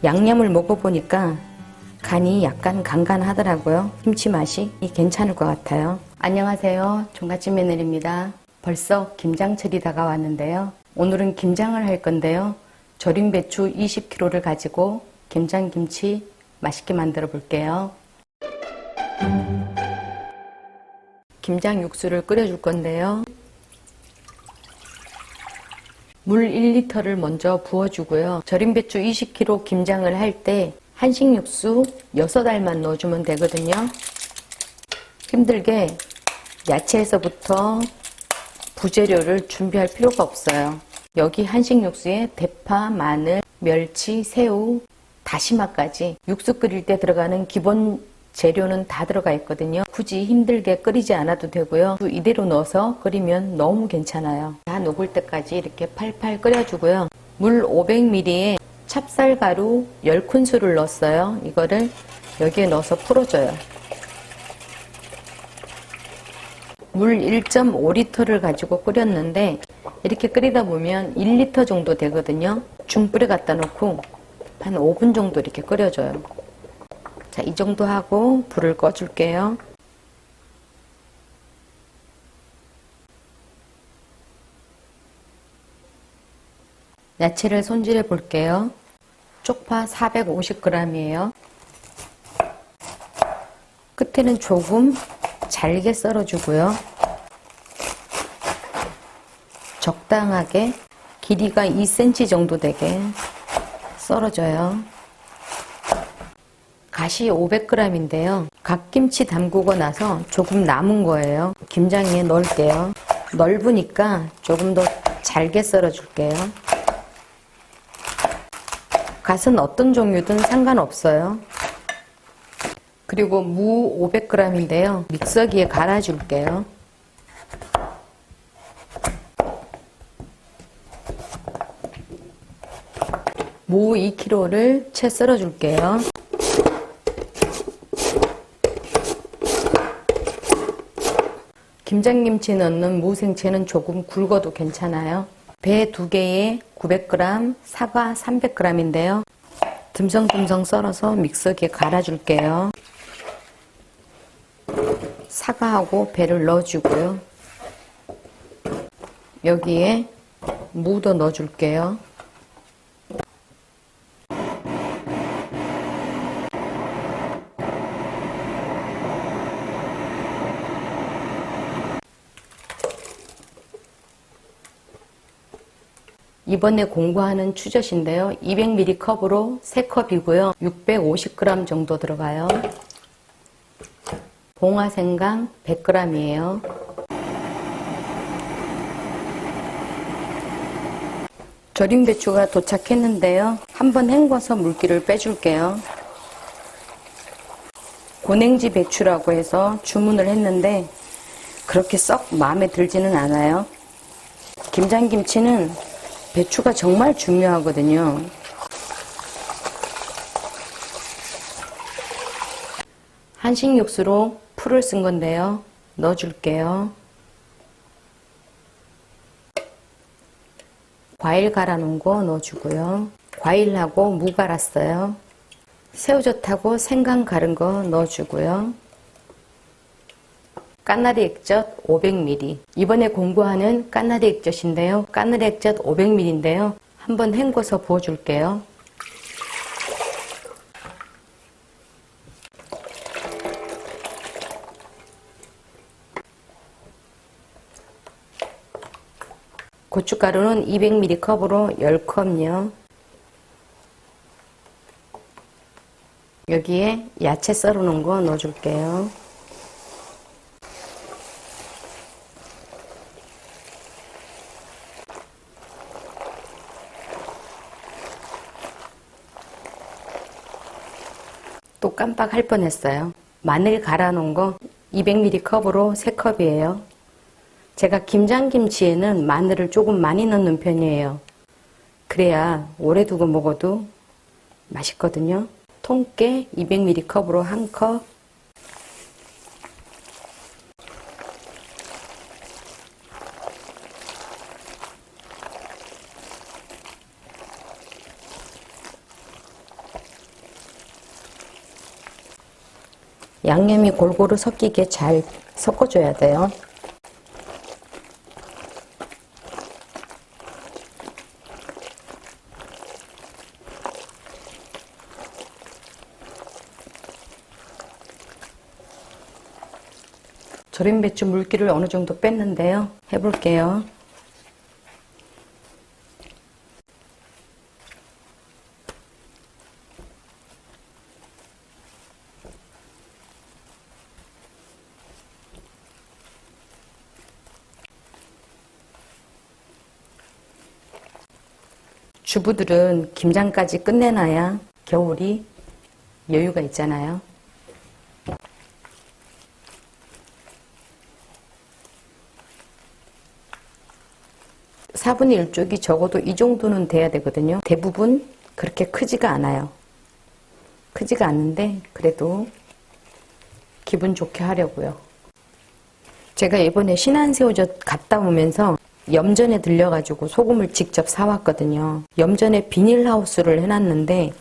양념을 먹어보니까 간이 약간 간간하더라고요. 김치 맛이 괜찮을 것 같아요. 안녕하세요. 종갓집 며느리입니다. 벌써 김장철이 다가왔는데요. 오늘은 김장을 할 건데요. 절임 배추 20kg를 가지고 김장김치 맛있게 만들어 볼게요. 김장 육수를 끓여줄 건데요. 물 1리터를 먼저 부어주고요. 절임 배추 20kg 김장을 할 때 한식 육수 6알만 넣어주면 되거든요. 힘들게 야채에서부터 부재료를 준비할 필요가 없어요. 여기 한식 육수에 대파, 마늘, 멸치, 새우, 다시마까지 육수 끓일 때 들어가는 기본 재료는 다 들어가 있거든요. 굳이 힘들게 끓이지 않아도 되고요. 이대로 넣어서 끓이면 너무 괜찮아요. 다 녹을 때까지 이렇게 팔팔 끓여주고요. 물 500ml에 찹쌀가루 10큰술을 넣었어요. 이거를 여기에 넣어서 풀어줘요. 물 1.5리터를 가지고 끓였는데 이렇게 끓이다 보면 1리터 정도 되거든요. 중불에 갖다 놓고 한 5분 정도 이렇게 끓여줘요. 자, 이 정도 하고 불을 꺼줄게요. 야채를 손질해 볼게요. 쪽파 450g이에요. 끝에는 조금 잘게 썰어주고요. 적당하게 길이가 2cm 정도 되게 썰어줘요. 가시 500g인데요. 갓김치 담그고 나서 조금 남은 거예요. 김장에 넣을게요. 넓으니까 조금 더 잘게 썰어줄게요. 갓은 어떤 종류든 상관없어요. 그리고 무 500g인데요. 믹서기에 갈아줄게요. 무 2kg를 채 썰어줄게요. 김장김치 넣는 무 생채는 조금 굵어도 괜찮아요. 배 2개에 900g, 사과 300g인데요. 듬성듬성 썰어서 믹서기에 갈아줄게요. 사과하고 배를 넣어주고요. 여기에 무도 넣어줄게요. 이번에 공부하는 추젓인데요. 200ml 컵으로 3컵이고요. 650g 정도 들어가요. 봉화생강 100g이에요. 절임 배추가 도착했는데요. 한번 헹궈서 물기를 빼줄게요. 고냉지 배추라고 해서 주문을 했는데 그렇게 썩 마음에 들지는 않아요. 김장김치는 배추가 정말 중요하거든요. 한식 육수로 풀을 쓴 건데요. 넣어줄게요. 과일 갈아 놓은 거 넣어주고요. 과일하고 무 갈았어요. 새우젓하고 생강 갈은 거 넣어주고요. 까나리 액젓 500ml. 이번에 공부하는 까나리 액젓인데요. 까나리 액젓 500ml인데요. 한번 헹궈서 부어줄게요. 고춧가루는 200ml 컵으로 10컵요. 여기에 야채 썰어 놓은 거 넣어줄게요. 또 깜빡할 뻔했어요. 마늘 갈아 놓은 거 200ml 컵으로 3컵이에요. 제가 김장김치에는 마늘을 조금 많이 넣는 편이에요. 그래야 오래 두고 먹어도 맛있거든요. 통깨 200ml 컵으로 1컵. 양념이 골고루 섞이게 잘 섞어줘야 돼요. 절인 배추 물기를 어느 정도 뺐는데요. 해볼게요. 주부들은 김장까지 끝내놔야 겨울이 여유가 있잖아요. 4분의 1쪽이 적어도 이 정도는 돼야 되거든요. 대부분 그렇게 크지가 않아요. 크지가 않는데 그래도 기분 좋게 하려고요. 제가 이번에 신안새우젓 갔다 오면서 염전에 들려가지고 소금을 직접 사왔거든요. 염전에 비닐하우스를 해놨는데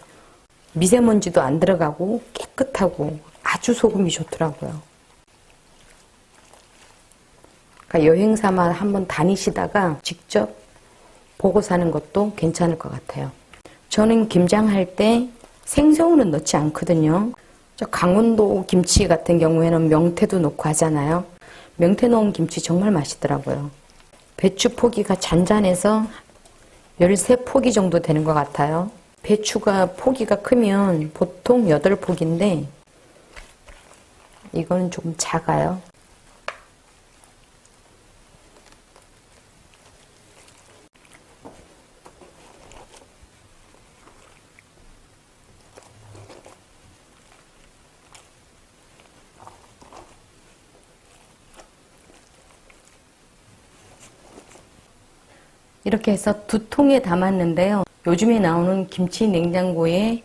미세먼지도 안 들어가고 깨끗하고 아주 소금이 좋더라고요. 그러니까 여행 삼아 한번 다니시다가 직접 보고 사는 것도 괜찮을 것 같아요. 저는 김장할 때 생새우는 넣지 않거든요. 저 강원도 김치 같은 경우에는 명태도 넣고 하잖아요. 명태 넣은 김치 정말 맛있더라고요. 배추 포기가 잔잔해서 13포기 정도 되는 것 같아요. 배추가 포기가 크면 보통 8포기인데 이거는 조금 작아요. 이렇게 해서 2통에 담았는데요. 요즘에 나오는 김치 냉장고에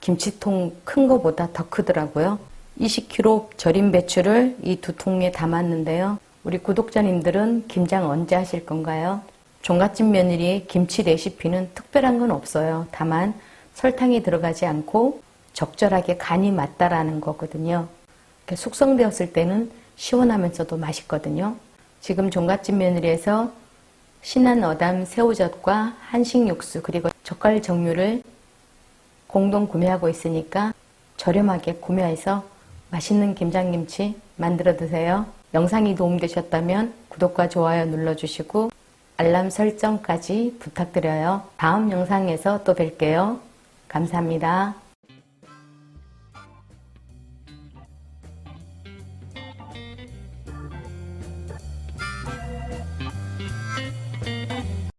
김치통 큰 거보다 더 크더라고요. 20kg 절인 배추를 이 2통에 담았는데요. 우리 구독자님들은 김장 언제 하실 건가요? 종갓집 며느리의 김치 레시피는 특별한 건 없어요. 다만 설탕이 들어가지 않고 적절하게 간이 맞다라는 거거든요. 숙성되었을 때는 시원하면서도 맛있거든요. 지금 종갓집 며느리에서 신안 어담 새우젓과 한식 육수 그리고 젓갈 종류를 공동 구매하고 있으니까 저렴하게 구매해서 맛있는 김장김치 만들어 드세요. 영상이 도움되셨다면 구독과 좋아요 눌러주시고 알람 설정까지 부탁드려요. 다음 영상에서 또 뵐게요. 감사합니다.